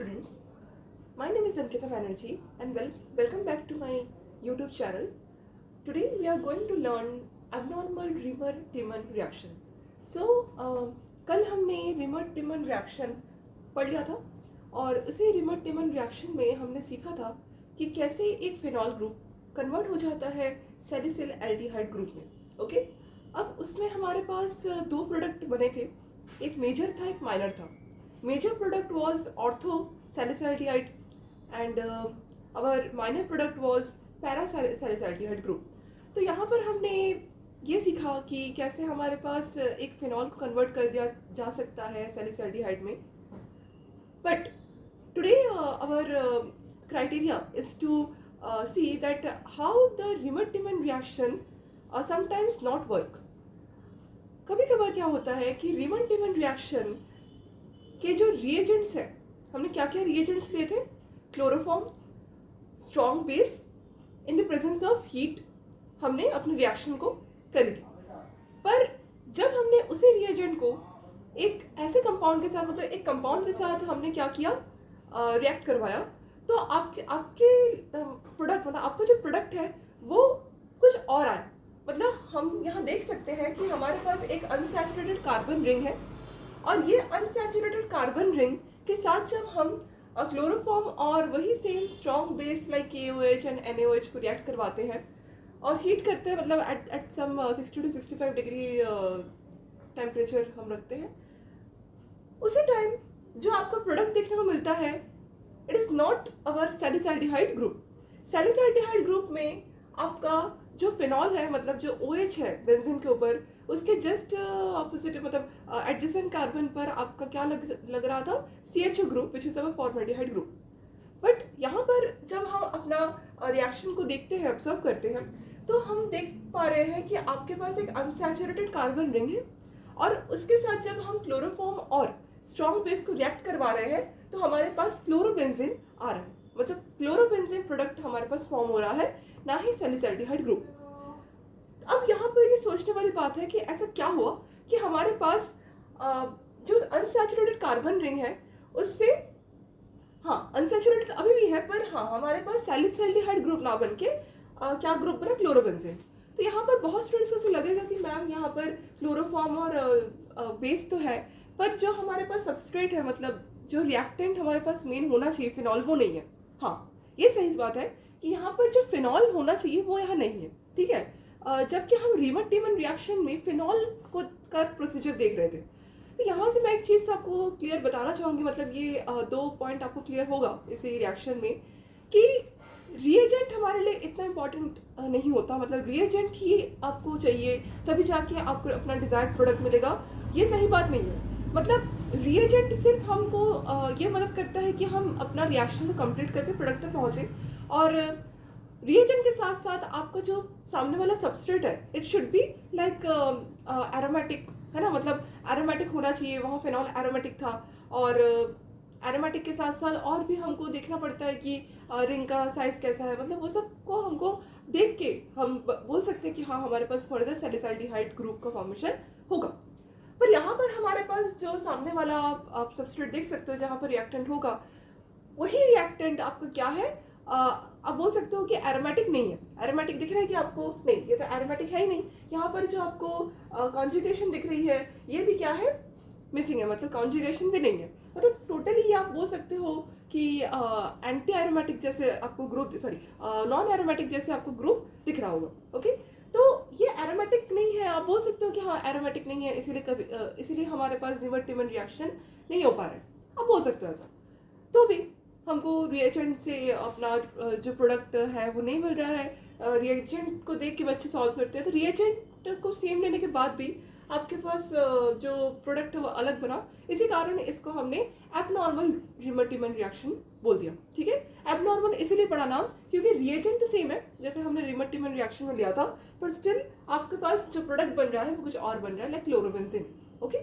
students. My name is Ankita Banerjee and welcome back to my YouTube channel. Today we are going to learn abnormal Riemann-Tiemann reaction. So कल हमने Riemann-Tiemann reaction पढ़ लिया था और उसी Riemann-Tiemann reaction में हमने सीखा था कि कैसे एक फिनॉल ग्रुप कन्वर्ट हो जाता है सैलिसिल एल्डिहाइड ग्रुप में. ओके, अब उसमें हमारे पास दो प्रोडक्ट बने थे, एक मेजर था एक माइनर था. Major product was ortho salicylaldehyde and our minor product was para salicylaldehyde group. तो यहाँ पर हमने ये सीखा कि कैसे हमारे पास एक फिनॉल को कन्वर्ट कर दिया जा सकता है सैलिसिलाल्डिहाइड में. But today our criteria is to see that how the Riemann-Tiemann reaction sometimes not works. कभी कभार क्या होता है कि Riemann-Tiemann reaction के जो रिएजेंट्स हैं, हमने क्या क्या रिएजेंट्स लिए थे, chloroform, strong base, in the presence of heat हमने अपने रिएक्शन को कर दी. पर जब हमने उसी रिएजेंट को एक ऐसे कंपाउंड के साथ, मतलब एक कंपाउंड के साथ हमने क्या किया, रिएक्ट करवाया, तो आपके प्रोडक्ट, मतलब आपका जो प्रोडक्ट है वो कुछ और आया. मतलब हम यहाँ देख सकते हैं कि हमारे पास एक अनसैचुरेटेड कार्बन रिंग है और ये अनसैचुरेटेड कार्बन रिंग के साथ जब हम क्लोरोफॉर्म और वही same strong base like KOH and NaOH को रिएक्ट करवाते हैं और हीट करते हैं, मतलब at some 60 to 65 degree temperature हम रखते हैं, उसी टाइम जो आपका प्रोडक्ट देखने को मिलता है, it is not our salicylaldehyde group. Salicylaldehyde group में आपका जो फिनॉल है, मतलब जो OH है बेंजीन के ऊपर, उसके जस्ट ऑपोजिट, मतलब एडजेसेंट कार्बन पर आपका क्या लग रहा था, CHO group which is our formaldehyde group. But यहाँ पर जब हम अपना रिएक्शन को देखते हैं, ऑब्जर्व करते हैं, तो हम देख पा रहे हैं कि आपके पास एक अनसैचुरेटेड कार्बन रिंग है और उसके साथ जब हम क्लोरोफॉर्म और स्ट्रॉन्ग बेस को रिएक्ट करवा रहे हैं तो हमारे पास क्लोरोबेंजीन आ रहा है, मतलब क्लोरोबेंजीन प्रोडक्ट हमारे पास फॉर्म हो रहा है, ना ही सैलिसिलाल्डिहाइड ग्रुप. अब यहाँ पर ये सोचने वाली बात है कि ऐसा क्या हुआ कि हमारे पास जो अनसैचुरेटेड कार्बन रिंग है उससे, हाँ अनसैचुरेटेड अभी भी है, पर हाँ हमारे पास सैलिसिलाल्डिहाइड ग्रुप ना बन के क्या ग्रुप बना, क्लोरोबेंजीन. तो यहाँ पर बहुत स्टूडेंट्स को ऐसे लगेगा कि मैम यहाँ पर क्लोरोफॉर्म और बेस तो है, पर जो हमारे पास सबस्ट्रेट है, मतलब जो रिएक्टेंट हमारे पास मेन होना चाहिए फिनॉल, वो नहीं है. हाँ, ये सही बात है कि यहाँ पर जो फिनॉल होना चाहिए वो यहाँ नहीं है, ठीक है. जबकि हम Riemann-Tiemann रिएक्शन में फिनॉल को का प्रोसीजर देख रहे थे. तो यहाँ से मैं एक चीज़ आपको क्लियर बताना चाहूँगी, मतलब ये दो पॉइंट आपको क्लियर होगा इसी रिएक्शन में कि रिएजेंट हमारे लिए इतना इम्पॉर्टेंट नहीं होता. मतलब रिएजेंट ही आपको चाहिए तभी जाके आपको अपना डिज़ायर्ड प्रोडक्ट मिलेगा, ये सही बात नहीं है. मतलब रिएजेंट सिर्फ हमको ये मदद करता है कि हम अपना रिएक्शन को कंप्लीट करके प्रोडक्ट तक पहुँचे, और रिएजेंट के साथ साथ आपका जो सामने वाला सबस्ट्रेट है, it should be like aromatic, है ना. मतलब एरोमेटिक होना चाहिए, वहाँ फिनॉल एरोमेटिक था, और एरोमेटिक के साथ साथ और भी हमको देखना पड़ता है कि रिंग का साइज कैसा है. मतलब वो सब को हमको देख के हम बोल सकते हैं कि हाँ हमारे पास फर्दर सैलिसिलाल्डिहाइड ग्रुप का फॉर्मेशन होगा. पर यहाँ पर हमारे पास जो सामने वाला आप सबस्ट्रेट देख सकते हो जहाँ पर रिएक्टेंट होगा, वही रिएक्टेंट आपका क्या है, आप बोल सकते हो कि एरोमेटिक नहीं है. एरोमेटिक दिख रहा है कि आपको, नहीं ये तो एरोमेटिक है ही नहीं. यहाँ पर जो आपको कॉन्जुगेशन दिख रही है, ये भी क्या है, मिसिंग है, मतलब कॉन्जुगेशन भी नहीं है. मतलब टोटली आप बोल सकते हो कि एंटी एरोमेटिक जैसे आपको ग्रुप, सॉरी नॉन एरोमेटिक जैसे आपको ग्रुप दिख रहा होगा. ओके, तो ये एरोमेटिक नहीं है, आप बोल सकते हो कि हाँ एरोमेटिक नहीं है, इसीलिए हमारे पास Riemann-Tiemann रिएक्शन नहीं हो पा रहा है, आप बोल सकते हो ऐसा. तो भी हमको रिएजेंट से अपना जो प्रोडक्ट है वो नहीं मिल रहा है. रिएजेंट को देख के बच्चे सॉल्व करते हैं, तो रिएजेंट को सेम लेने के बाद भी आपके पास जो प्रोडक्ट है वो अलग बना. इसी कारण इसको हमने एबनॉर्मल Riemann-Tiemann रिएक्शन बोल दिया. ठीक है, एबनॉर्मल इसीलिए पड़ा नाम क्योंकि रिएजेंट तो सेम है जैसे हमने Riemann-Tiemann रिएक्शन में लिया था, पर स्टिल आपके पास जो प्रोडक्ट बन रहा है वो कुछ और बन रहा है, लाइक क्लोरोबेंजीन. ओके,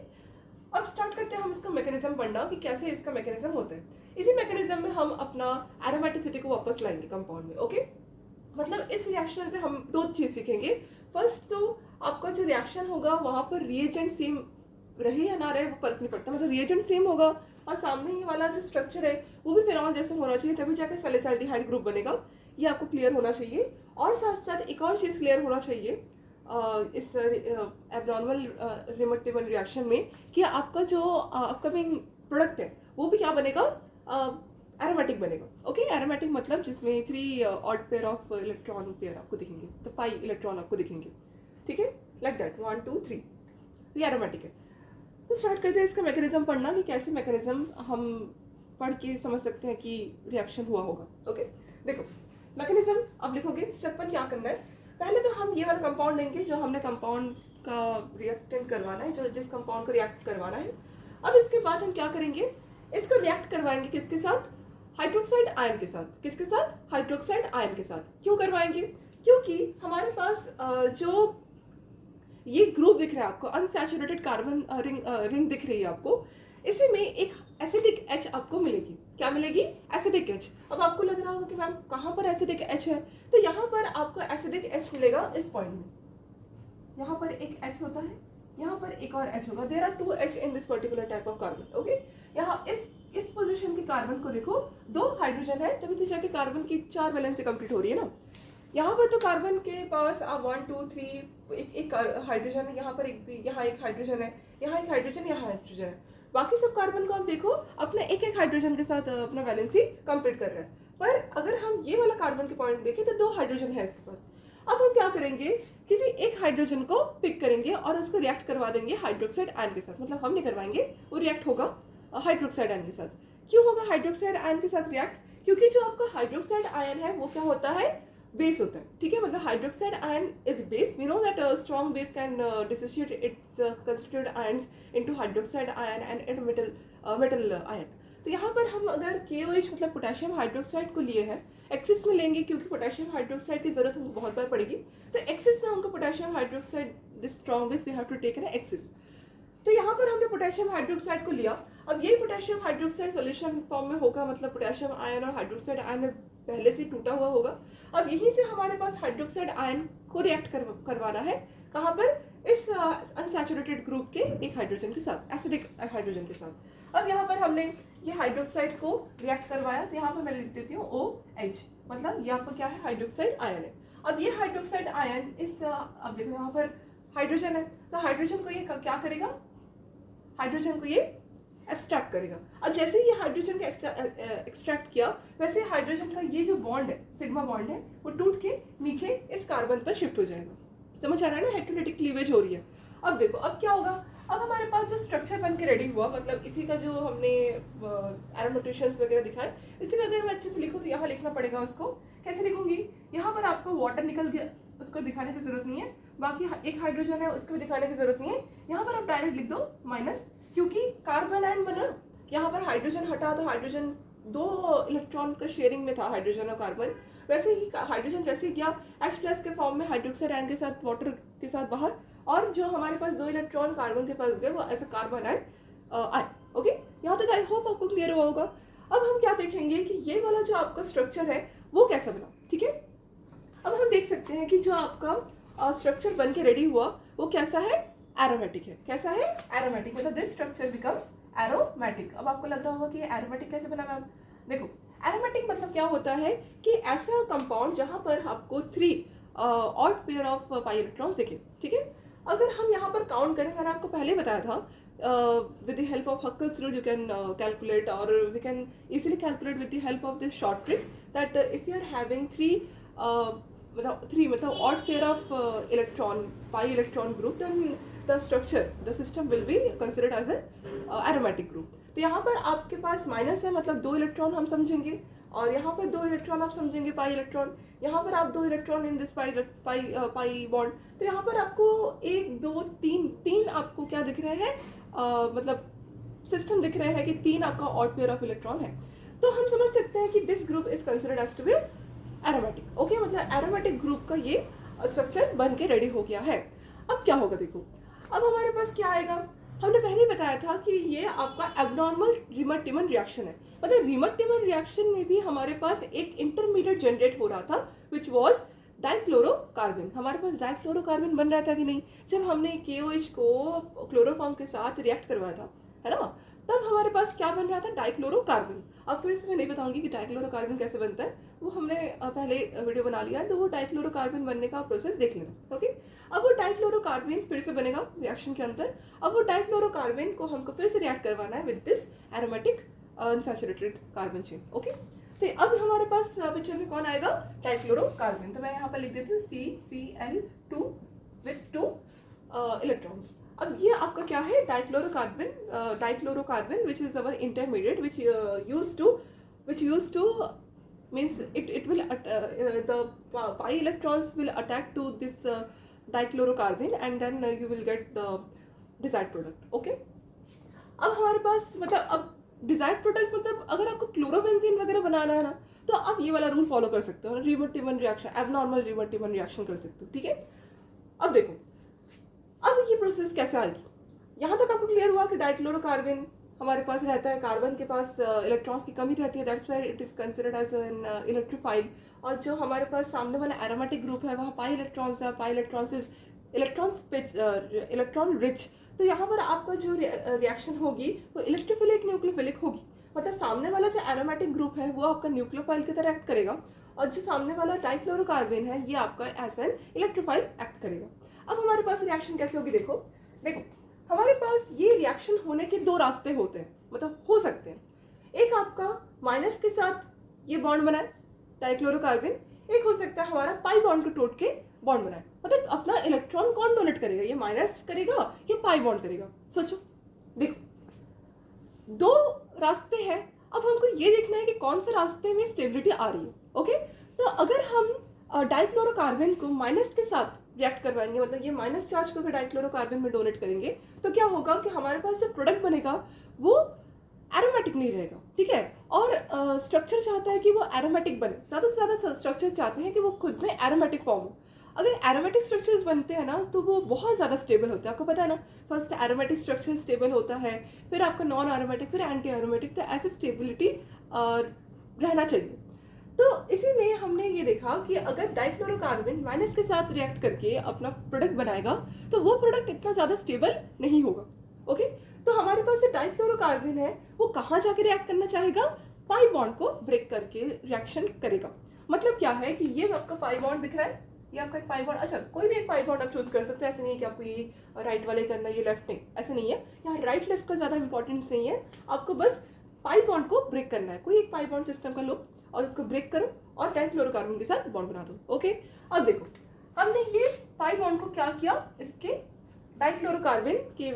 अब स्टार्ट करते हैं हम इसका मैकेनिज्म पढ़ना कि कैसे इसका मैकेनिज्म होता है. इसी मैकेनिज्म में हम अपना एरोमेटिसिटी को वापस लाएंगे कंपाउंड में. ओके, मतलब इस रिएक्शन से हम दो चीज़ सीखेंगे. फर्स्ट तो आपका जो रिएक्शन होगा वहाँ पर रिएजेंट सेम रहे या ना रहे वो फर्क नहीं पड़ता, मतलब रिएजेंट सेम होगा और सामने ये वाला जो स्ट्रक्चर है वो भी फिनॉल जैसे होना चाहिए, तभी जाकर सैलिसाइल्डिहाइड ग्रुप बनेगा। ये आपको क्लियर होना चाहिए। और साथ साथ एक और चीज़ क्लियर होना चाहिए इस एबनॉर्मल रिमर-टिमर रिएक्शन में, कि आपका जो अपकमिंग प्रोडक्ट है वो भी क्या बनेगा, एरोमेटिक बनेगा। ओके, एरोमेटिक मतलब जिसमें 3 odd pair of electron pair आपको दिखेंगे, तो पाई इलेक्ट्रॉन आपको दिखेंगे। ठीक है, लाइक दैट 1 2 3, तो ये एरोमेटिक है। तो स्टार्ट करते हैं इसका मैकेनिज्म पढ़ना, कि कैसे मैकेनिज्म हम पढ़ के समझ सकते हैं कि रिएक्शन हुआ होगा। ओके, देखो मैकेनिज्म अब लिखोगे। स्टेप 1 क्या करना है, पहले तो हम ये वाला कंपाउंड लेंगे जो हमने कंपाउंड का रिएक्टेंट करवाना है, जो जिस कंपाउंड को रिएक्ट करवाना है। अब इसके बाद हम क्या करेंगे, इसको रिएक्ट करवाएंगे किसके साथ, हाइड्रोक्साइड आयन के साथ। किसके साथ, हाइड्रोक्साइड आयन के साथ। क्यों करवाएंगे, क्योंकि हमारे पास जो ये ग्रुप दिख रहा है आपको, अनसैचुरेटेड कार्बन रिंग दिख रही है आपको, इसी में एक एसिडिक एच आपको मिलेगी। क्या मिलेगी, एसिडिक एच। अब आपको लग रहा होगा कि मैम कहाँ पर एसिडिक एच है, तो यहाँ पर आपको एसिडिक एच मिलेगा इस पॉइंट में। यहाँ पर एक एच होता है, यहाँ पर एक और एच होगा। There are 2 H in this particular type of carbon. Okay, यहाँ इस पोजीशन के कार्बन को देखो, 2 हाइड्रोजन है, तभी तो जाके कार्बन की 4 वैलेंसी कंप्लीट हो रही है ना। यहाँ पर तो कार्बन के पास 1 2 3 एक हाइड्रोजन है, यहाँ पर यहाँ एक हाइड्रोजन है, यहाँ एक हाइड्रोजन, यहाँ हाइड्रोजन है। बाकी सब कार्बन को आप देखो अपने एक हाइड्रोजन के साथ अपना वैलेंसी कंप्लीट कर रहा है। पर अगर हम ये वाला कार्बन के पॉइंट देखें तो 2 हाइड्रोजन है इसके पास। अब हम क्या करेंगे, किसी एक हाइड्रोजन को पिक करेंगे और उसको रिएक्ट करवा देंगे हाइड्रोक्साइड आयन के साथ। मतलब हम नहीं करवाएंगे, वो रिएक्ट होगा हाइड्रोक्साइड आयन के साथ। क्यों होगा हाइड्रोक्साइड आयन के साथ रिएक्ट, क्योंकि जो आपका हाइड्रोक्साइड आयन है वो क्या होता है, बेस होता है। ठीक है, मतलब hydroxide ion is base. We know that strong base can dissociate its constituted ions into hydroxide ion and metal ion. तो यहाँ पर हम अगर KOH मतलब पोटेशियम हाइड्रोक्साइड को लिए हैं, एक्सिस में लेंगे, क्योंकि पोटेशियम हाइड्रोक्साइड की जरूरत हमको बहुत बार पड़ेगी, तो एक्सिस में हमको potassium hydroxide this strong base we have to take in excess. तो यहाँ पर हमने पोटेशियम हाइड्रोक्साइड को लिया। अब ये पोटेशियम हाइड्रोक्साइड सोल्यूशन फॉर्म में होगा, मतलब पोटेशियम आयन और हाइड्रोक्साइड आयन में पहले से टूटा हुआ होगा। अब यहीं से हमारे पास हाइड्रोक्साइड आयन को रिएक्ट करवाना है, कहाँ पर, इस अनसैचुरेटेड ग्रुप के एक हाइड्रोजन के साथ, एसिडिक हाइड्रोजन के साथ। अब यहाँ पर हमने ये हाइड्रोक्साइड को रिएक्ट करवाया, तो यहाँ पर मैं लिख देती हूँ OH, मतलब ये आपका क्या है, हाइड्रोक्साइड आयन है। अब ये हाइड्रोक्साइड आयन इस अब देखो यहाँ पर हाइड्रोजन है, तो हाइड्रोजन को ये क्या करेगा, हाइड्रोजन को ये एक्सट्रैक्ट करेगा। अब जैसे ही ये हाइड्रोजन का एक्सट्रैक्ट किया, वैसे हाइड्रोजन का ये जो बॉन्ड है, सिग्मा बॉन्ड है, वो टूट के नीचे इस कार्बन पर शिफ्ट हो जाएगा। समझ आ रहा है ना, हेटेरोडेटिक क्लीवेज हो रही है। अब देखो अब क्या होगा, अब हमारे पास जो स्ट्रक्चर बन के रेडी हुआ, मतलब इसी का जो हमने एरो नोटेशंस वगैरह दिखाए, इसी का अगर मैं अच्छे से लिखूँ तो यहाँ लिखना पड़ेगा उसको। कैसे लिखूंगी, यहाँ पर आपको वाटर निकल के उसको दिखाने की जरूरत नहीं है, बाकी एक हाइड्रोजन है उसको भी दिखाने की जरूरत नहीं है। यहाँ पर आप डायरेक्ट लिख दो माइनस, क्योंकि कार्बन आयन बना, यहाँ पर हाइड्रोजन हटा तो हाइड्रोजन 2 इलेक्ट्रॉन का शेयरिंग में था, हाइड्रोजन और कार्बन। वैसे ही हाइड्रोजन जैसे गया H+ के फॉर्म में हाइड्रोक्साइड आयन के साथ, वाटर के साथ बाहर, और जो हमारे पास 2 इलेक्ट्रॉन कार्बन के पास गए वो एज अ कार्बन आयन आए। ओके, यहाँ तक आई होप आपको क्लियर हुआ होगा। अब हम क्या देखेंगे कि ये वाला जो आपका स्ट्रक्चर है वो कैसा बना। ठीक है, अब हम देख सकते हैं कि जो आपका स्ट्रक्चर बन के रेडी हुआ वो कैसा है, एरोमेटिक है। कैसा है, एरोमेटिक, मतलब दिस स्ट्रक्चर बिकम्स एरोमेटिक। अब आपको लग रहा होगा कि एरोमेटिक कैसे बना मैम, देखो एरोमेटिक मतलब क्या होता है कि ऐसा कंपाउंड जहाँ पर आपको 3 odd pair of pi electrons दिखे। ठीक है, अगर हम यहाँ पर काउंट करें, मैंने आपको पहले बताया था with the help of Huckel's rule you can calculate, or we can easily calculate with the help of this short trick that if you are having 3 मतलब odd pair of electron pi electron group, then the structure, the system will be considered as a aromatic group. तो यहाँ पर आपके पास minus है, मतलब 2 electron हम समझेंगे, और यहाँ पर 2 इलेक्ट्रॉन आप समझेंगे पाई इलेक्ट्रॉन, यहाँ पर आप 2 electron in this pi bond. तो यहाँ पर आपको 1 2 3 आपको क्या दिख रहे हैं, मतलब सिस्टम दिख रहे हैं कि 3 आपका ऑड पेयर ऑफ इलेक्ट्रॉन है। तो हम समझ सकते हैं कि this group is considered as to be aromatic. Okay, मतलब एरोमेटिक ग्रुप का ये स्ट्रक्चर बन के रेडी हो गया है। अब क्या होगा, देखो अब हमारे पास क्या आएगा, हमने पहले ही बताया था कि ये आपका एबनॉर्मल रिमर-टिमन रिएक्शन है। मतलब रिमर-टिमन रिएक्शन में भी हमारे पास एक इंटरमीडिएट जनरेट हो रहा था विच वॉज डाइक्लोरोकार्बन। हमारे पास डाइक्लोरोकार्बन बन रहा था कि नहीं, जब हमने KOH को क्लोरोफॉर्म के साथ रिएक्ट करवाया था, है ना। तब हमारे पास क्या बन रहा था, डाइक्लोरोकार्बन। अब फिर से मैं नहीं बताऊंगी कि डाइक्लोरोकार्बन कैसे बनता है, वो हमने पहले वीडियो बना लिया है, तो वो डाइक्लोरोकार्बन बनने का प्रोसेस देख लेना। ओके, अब वो डाइक्लोरोकार्बन फिर से बनेगा रिएक्शन के अंदर। अब वो डाइक्लोरोकार्बन को हमको फिर से रिएक्ट करवाना है with this aromatic unsaturated carbon chain. Okay, तो अब हमारे पास पिक्चर में कौन आएगा, डाइक्लोरोकार्बन। तो मैं यहाँ पर लिख देती हूँ CCl2 विथ 2 इलेक्ट्रॉन्स। अब ये आपका क्या है, dichlorocarbon which is our intermediate which use to means it will the pi electrons will attack to this dichlorocarbon and then you will get the desired product. Okay, अब हमारे पास मतलब अब desired product मतलब अगर आपको क्लोरोबेंजीन वगैरह बनाना है ना, तो आप ये वाला रूल फॉलो कर सकते हो, reamer-Tiemann reaction, abnormal reamer-Tiemann reaction कर सकते हो। ठीक है, अब देखो अब ये प्रोसेस कैसे आएगी। यहाँ तक आपको क्लियर हुआ कि डाइक्लोरोकार्बन हमारे पास रहता है, कार्बन के पास इलेक्ट्रॉन्स की कमी रहती है, that's why it is considered as an electrophile. और जो हमारे पास सामने वाला एरोमेटिक ग्रुप है वहाँ पाई इलेक्ट्रॉन्स है, pi electrons is electron rich. तो यहाँ पर आपका जो रिएक्शन होगी वो इलेक्ट्रोफिलिक न्यूक्लियोफिलिक होगी, मतलब सामने वाला जो एरोमेटिक ग्रुप है वो आपका न्यूक्लियोफाइल की तरह एक्ट करेगा, और जो सामने वाला डाइक्लोरोकार्बन है ये आपका एज एन इलेक्ट्रोफाइल एक्ट करेगा। अब हमारे पास रिएक्शन कैसे होगी, देखो देखो हमारे पास ये रिएक्शन होने के दो रास्ते होते हैं, मतलब हो सकते हैं। एक आपका माइनस के साथ ये बॉन्ड बनाए डाइक्लोरोकार्बन, एक हो सकता है हमारा पाई बॉन्ड को तोड़ के बॉन्ड बनाए, मतलब अपना इलेक्ट्रॉन कौन डोनेट करेगा, ये माइनस करेगा या पाई बॉन्ड करेगा। सोचो, देखो दो रास्ते हैं, अब हमको ये देखना है कि कौन से रास्ते में स्टेबिलिटी आ रही है। ओके, तो अगर हम डाइक्लोरोकार्बन को माइनस के साथ रिएक्ट करवाएंगे, मतलब ये माइनस चार्ज को डाइक्लोरोकार्बन में डोनेट करेंगे, तो क्या होगा कि हमारे पास जो प्रोडक्ट बनेगा वो एरोमेटिक नहीं रहेगा। ठीक है, और स्ट्रक्चर चाहता है कि वो एरोमेटिक बने, ज़्यादा से ज़्यादा स्ट्रक्चर चाहते हैं कि वो खुद में एरोमेटिक फॉर्म हो। अगर एरोमेटिक स्ट्रक्चर्स बनते हैं ना तो वो बहुत ज़्यादा स्टेबल होते हैं, आपको पता है ना। फर्स्ट एरोमेटिक स्ट्रक्चर स्टेबल होता है, फिर आपका नॉन एरोमेटिक, फिर एंटी एरोमेटिक, तो ऐसे स्टेबिलिटी रहना चाहिए। तो इसी में हमने ये देखा कि अगर डाइक्लोरोकार्बन माइनस के साथ रिएक्ट करके अपना प्रोडक्ट बनाएगा तो वो प्रोडक्ट इतना ज़्यादा स्टेबल नहीं होगा। ओके, तो हमारे पास जो डाइक्लोरोकार्बन है वो कहाँ जाके रिएक्ट करना चाहेगा, पाई बॉन्ड को ब्रेक करके रिएक्शन करेगा। मतलब क्या है कि ये आपका पाई बॉन्ड दिख रहा है, ये आपका एक पाई बॉन्ड, अच्छा कोई भी एक पाई बॉन्ड आप चूज कर सकते हैं, ऐसे नहीं है कि आपको ये राइट वाले करना ये लेफ्ट नहीं, ऐसे नहीं है। यहाँ राइट लेफ्ट का ज़्यादा इंपॉर्टेंस नहीं है, आपको बस पाई बॉन्ड को ब्रेक करना है। कोई एक पाई बॉन्ड सिस्टम का लो और इसको ब्रेक करो और डाइक्लोरोकार्बन के साथ बॉन्ड बना दो। ओके, अब देखो हमने ये पाई बॉन्ड को क्या किया, इसके डाइक्लोरोकार्बन के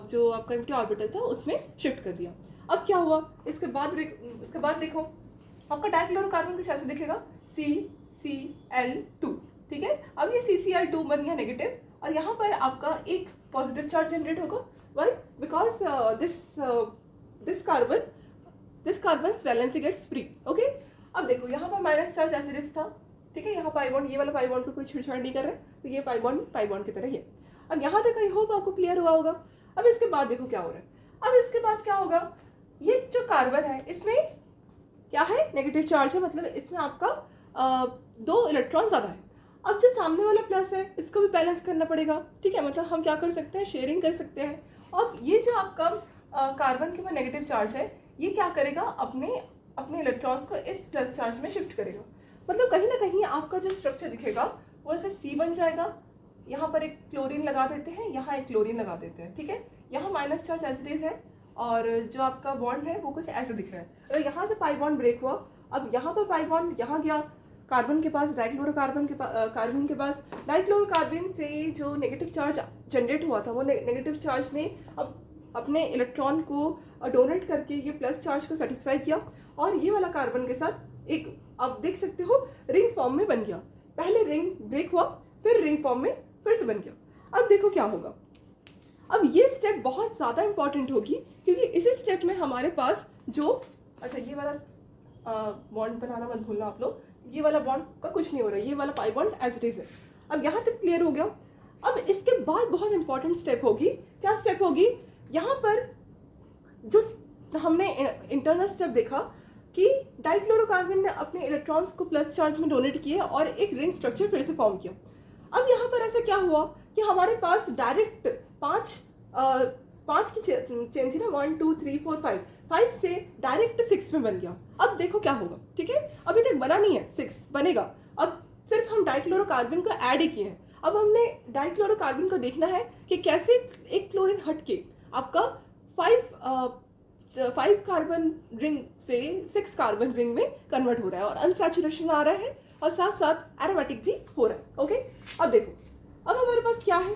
जो आपका एम्प्टी ऑर्बिटल था उसमें शिफ्ट कर दिया। अब क्या हुआ, इसके बाद देखो आपका डाइक्लोरोकार्बन कुछ ऐसे दिखेगा, CCl2। ठीक है, अब ये CCl2 बन गया नेगेटिव, और यहाँ पर आपका एक पॉजिटिव चार्ज जनरेट होगा। Why, because this carbon valency gets free. Okay, अब देखो यहाँ पर minus charge as it is था। ठीक है, यहाँ पाई बॉन्ड, ये वाला पाई बॉन्ड को कोई छेड़छाड़ नहीं कर रहे, तो ये पाई बॉन्ड की तरह ही है। अब यहाँ तक आई होप आपको क्लियर हुआ होगा। अब इसके बाद देखो क्या हो रहा है, अब इसके बाद क्या होगा, ये जो कार्बन है इसमें क्या है, नेगेटिव चार्ज है, मतलब इसमें आपका 2 इलेक्ट्रॉन ज़्यादा है। अब जो सामने वाला प्लस है इसको भी बैलेंस करना पड़ेगा। ठीक है, मतलब हम क्या कर सकते हैं, शेयरिंग कर सकते हैं। और ये जो आपका कार्बन के ऊपर नेगेटिव चार्ज है ये क्या करेगा, अपने इलेक्ट्रॉन्स को इस प्लस चार्ज में शिफ्ट करेगा। मतलब कहीं ना कहीं आपका जो स्ट्रक्चर दिखेगा वो ऐसे C बन जाएगा। यहाँ पर एक क्लोरीन लगा देते हैं, यहाँ एक क्लोरीन लगा देते हैं। ठीक है, यहाँ minus charge as it is है, और जो आपका बॉन्ड है वो कुछ ऐसे दिख रहा है। अगर यहाँ से पाई बॉन्ड ब्रेक हुआ, अब यहाँ पर पाई बॉन्ड यहाँ गया कार्बन के पास, डाइक्लोरोकार्बन के पास, डाइक्लोरोकार्बन से जो नेगेटिव चार्ज जनरेट हुआ था वो नेगेटिव चार्ज ने अब अपने इलेक्ट्रॉन को डोनेट करके ये प्लस चार्ज को सेटिस्फाई किया, और ये वाला कार्बन के साथ एक आप देख सकते हो रिंग फॉर्म में बन गया। पहले रिंग ब्रेक हुआ, फिर रिंग फॉर्म में फिर से बन गया। अब देखो क्या होगा, अब ये स्टेप बहुत ज़्यादा इंपॉर्टेंट होगी, क्योंकि इसी स्टेप में हमारे पास जो, अच्छा ये वाला बॉन्ड बनाना मत भूलना आप लोग, ये वाला बॉन्ड का कुछ नहीं हो रहा है, ये वाला pi bond as it is है। अब यहाँ तक क्लियर हो गया। अब इसके बाद बहुत इंपॉर्टेंट स्टेप होगी, क्या स्टेप होगी, यहाँ पर जो हमने इंटरनल स्टेप देखा कि डाइक्लोरोकार्बन ने अपने इलेक्ट्रॉन्स को प्लस चार्ज में डोनेट किए और एक रिंग स्ट्रक्चर फिर से फॉर्म किया। अब यहाँ पर ऐसा क्या हुआ कि हमारे पास डायरेक्ट 5 5 की चेन थी ना, 1 2 3 4 5, 5 से डायरेक्ट 6 में बन गया। अब देखो क्या होगा, ठीक है, अभी तक बना नहीं है, 6 बनेगा। अब सिर्फ हम डाइक्लोरोकार्बन को ऐड ही किए हैं। अब हमने डाइक्लोरोकार्बन को देखना है कि कैसे एक क्लोरीन हट के आपका 5 कार्बन रिंग से 6 कार्बन रिंग में कन्वर्ट हो रहा है और अनसैचुरेशन आ रहा है और साथ साथ एरोमेटिक भी हो रहा है। ओके, अब देखो, अब हमारे पास क्या है,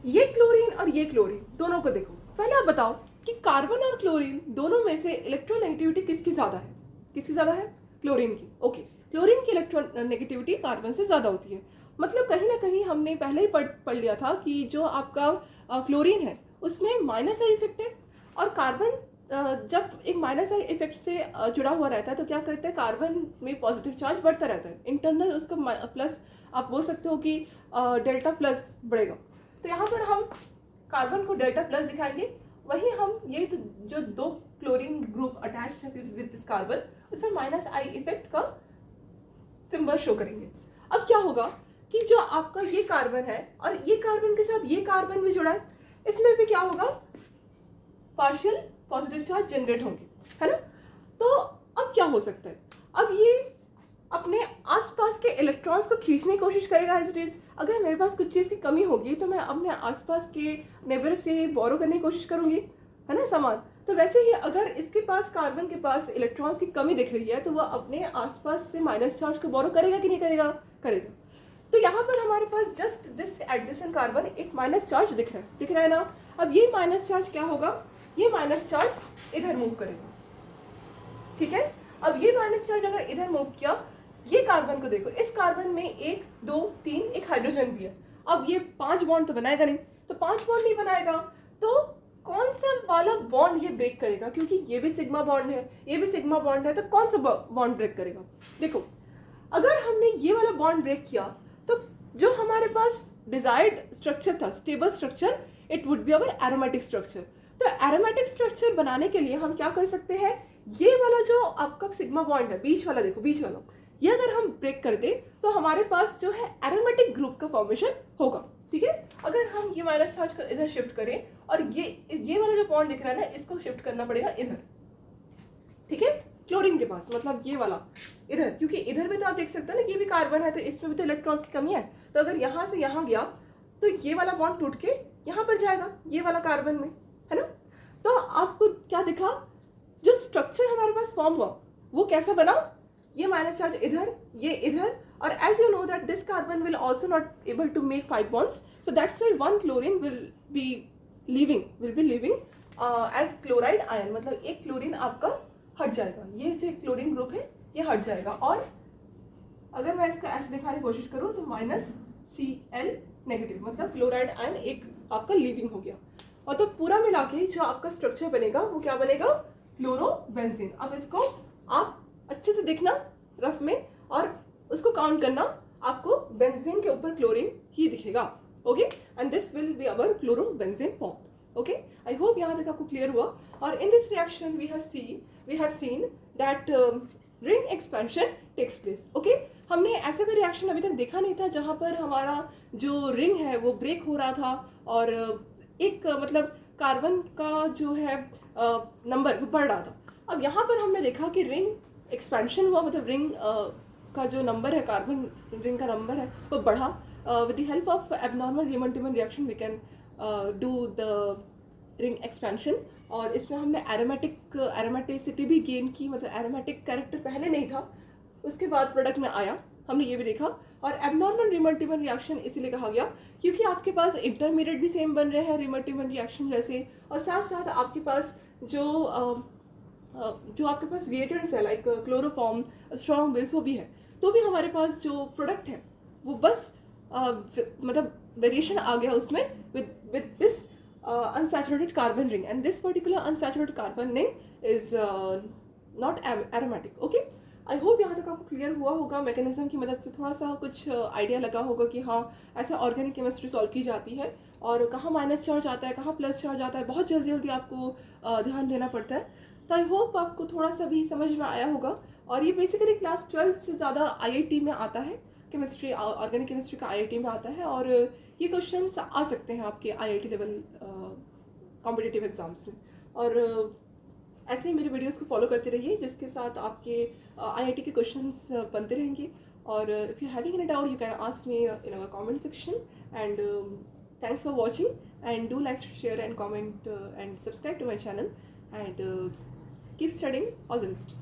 ये क्लोरीन और ये क्लोरीन दोनों को देखो। पहले आप बताओ कि कार्बन और क्लोरीन दोनों में से इलेक्ट्रोनेगेटिविटी किसकी ज़्यादा है? किसकी ज़्यादा है? क्लोरीन की। ओके, क्लोरीन की इलेक्ट्रोनेगेटिविटी कार्बन से ज़्यादा होती है। मतलब कहीं ना कहीं हमने पहले ही पढ़ लिया था कि जो आपका क्लोरीन है उसमें माइनस आई इफेक्ट है, और कार्बन जब एक माइनस आई इफेक्ट से जुड़ा हुआ रहता है तो क्या करता है, कार्बन में पॉजिटिव चार्ज बढ़ता रहता है, इंटरनल उसका प्लस आप बोल सकते हो कि डेल्टा प्लस बढ़ेगा। तो यहाँ पर हम कार्बन को डेल्टा प्लस दिखाएंगे, वहीं हम ये जो 2 क्लोरीन ग्रुप अटैच है विद दिस कार्बन, उसमें माइनस आई इफेक्ट का सिंबल शो करेंगे। अब क्या होगा कि जो आपका ये कार्बन है और ये कार्बन के साथ ये कार्बन भी जुड़ा है, इसमें भी क्या होगा, पार्शियल पॉजिटिव चार्ज जनरेट होंगे, है ना। तो अब क्या हो सकता है, अब ये अपने आसपास के इलेक्ट्रॉन्स को खींचने की कोशिश करेगा एज इट इज। अगर मेरे पास कुछ चीज़ की कमी होगी तो मैं अपने आसपास के नेबर से बोरो करने की कोशिश करूंगी, है ना, सामान। तो वैसे ही अगर इसके पास, कार्बन के पास इलेक्ट्रॉन्स की कमी दिख रही है तो वह अपने आसपास से माइनस चार्ज को बोरो करेगा कि नहीं करेगा? करेगा। तो यहाँ पर हमारे पास जस्ट दिस एडजेसेंट कार्बन एक माइनस चार्ज दिख रहा है ना। अब ये माइनस चार्ज क्या होगा, ये माइनस चार्ज इधर मूव करेगा, ठीक है। अब ये माइनस चार्ज अगर इधर मूव किया, ये कार्बन को देखो, इस कार्बन में 1 2 3 एक हाइड्रोजन भी है। अब ये 5 बॉन्ड तो बनाएगा नहीं, तो 5 बॉन्ड नहीं बनाएगा तो कौन सा वाला बॉन्ड ये ब्रेक करेगा? क्योंकि ये भी सिग्मा बॉन्ड है, ये भी सिग्मा बॉन्ड है, तो कौन सा बॉन्ड ब्रेक करेगा? देखो, अगर हमने ये वाला बॉन्ड ब्रेक किया तो जो हमारे पास डिजायर्ड स्ट्रक्चर था, stable structure, it would be our aromatic structure. तो एरोमेटिक स्ट्रक्चर बनाने के लिए हम क्या कर सकते हैं, ये वाला जो आपका सिग्मा बॉन्ड है, बीच वाला, देखो बीच वाला, ये अगर हम ब्रेक कर दे तो हमारे पास जो है एरोमेटिक ग्रुप का फॉर्मेशन होगा, ठीक है। अगर हम ये माइनस चार्ज को इधर शिफ्ट करें और ये वाला जो बॉन्ड दिख रहा है ना, इसको शिफ्ट करना पड़ेगा इधर, ठीक है, क्लोरीन के पास, मतलब ये वाला इधर, क्योंकि इधर भी तो आप देख सकते हो ना, ये भी कार्बन है तो इसमें भी तो इलेक्ट्रॉन्स की कमी है। तो अगर यहाँ से यहाँ गया तो ये वाला बॉन्ड टूट के यहाँ पर जाएगा, ये वाला कार्बन में, है ना। तो आपको क्या दिखा, जो स्ट्रक्चर हमारे पास फॉर्म हुआ वो कैसा बना, ये माइनस चार्ज इधर, ये इधर, और as you know that this carbon will also not able to make 5 bonds, so that's why 1 chlorine will be living as chloride ion, मतलब एक क्लोरीन आपका हट जाएगा, ये जो क्लोरीन ग्रुप है ये हट जाएगा। और अगर मैं इसको ऐसे दिखाने की कोशिश करूँ तो -Cl नेगेटिव, मतलब क्लोराइड आयन एक आपका लिविंग हो गया। और तो पूरा मिला के जो आपका स्ट्रक्चर बनेगा वो क्या बनेगा, क्लोरोबेंजीन। अब इसको आप अच्छे से देखना रफ में और उसको काउंट करना, आपको बेंजीन के ऊपर क्लोरीन ही दिखेगा, okay, and this will be our chlorobenzene form, okay. I hope यहाँ तक आपको क्लियर हुआ। और in this reaction we have seen that ring expansion takes place, okay. हमने ऐसा कोई रिएक्शन अभी तक देखा नहीं था जहाँ पर हमारा जो रिंग है वो ब्रेक हो रहा था और एक मतलब कार्बन का जो है नंबर वो बढ़ रहा था। अब यहाँ पर हमने देखा कि रिंग एक्सपेंशन हुआ, मतलब रिंग का जो नंबर है, कार्बन रिंग का नंबर है वो बढ़ा। With the help of abnormal Reimer Tiemann reaction we can do the ring expansion. और इसमें हमने एरोमेटिसिटी भी गेन की, मतलब एरोमेटिक कैरेक्टर पहले नहीं था, उसके बाद प्रोडक्ट में आया, हमने ये भी देखा। और एबनॉर्मल रीमन-टिमन रिएक्शन इसीलिए कहा गया क्योंकि आपके पास इंटरमीडिएट भी सेम बन रहे हैं रीमन-टिमन रिएक्शन जैसे, और साथ साथ आपके पास जो आपके पास रिएजेंट्स है लाइक क्लोरोफॉर्म, स्ट्रॉन्ग बेस, वो भी है। तो भी हमारे पास जो प्रोडक्ट है वो बस मतलब वेरिएशन आ गया उसमें with this unsaturated carbon ring, and this particular unsaturated carbon ring is not aromatic, okay। I hope यहाँ तक आपको क्लियर हुआ होगा, मैकेनिज्म की मदद से थोड़ा सा कुछ आइडिया लगा होगा कि हाँ ऐसे ऑर्गेनिक केमिस्ट्री सॉल्व की जाती है और कहाँ माइनस चार्ज आता है, कहाँ प्लस चार्ज आता है, बहुत जल्दी आपको ध्यान देना पड़ता है। तो आई होप आपको थोड़ा सा भी समझ में आया होगा। और ये बेसिकली क्लास 12 से ज़्यादा IIT में आता है, केमिस्ट्री, ऑर्गेनिक केमिस्ट्री का IIT में आता है, और ये क्वेश्चंस आ सकते हैं आपके IIT लेवल कॉम्पिटिटिव एग्ज़ाम्स में। और ऐसे ही मेरे वीडियोस को फॉलो करते रहिए, जिसके साथ आपके आईआईटी के क्वेश्चंस बनते रहेंगे। और if you having any doubt you can ask me in our comment section. And thanks for watching, and do like, share and comment and subscribe to my channel, and keep studying. All the best.